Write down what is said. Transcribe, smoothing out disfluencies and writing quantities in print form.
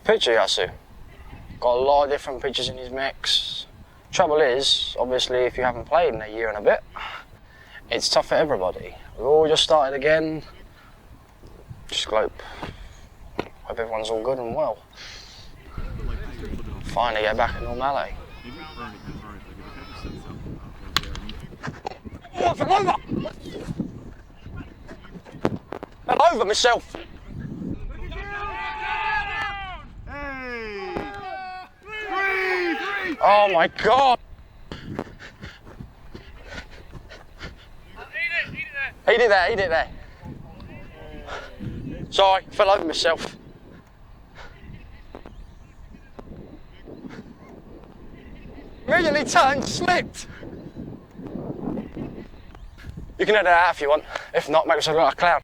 Good pitcher, Yasu. Got a lot of different pitchers in his mix. Trouble is, obviously, if you haven't played in a year and a bit, it's tough for everybody. We've all just started again. Just hope everyone's all good and well. Finally get back to normality. Oh, I fell over! Fell over myself! Oh my God! Eat it there, eat it there. Sorry, fell over myself. Immediately turned, slipped. You can edit that out if you want. If not, make yourself look like a clown.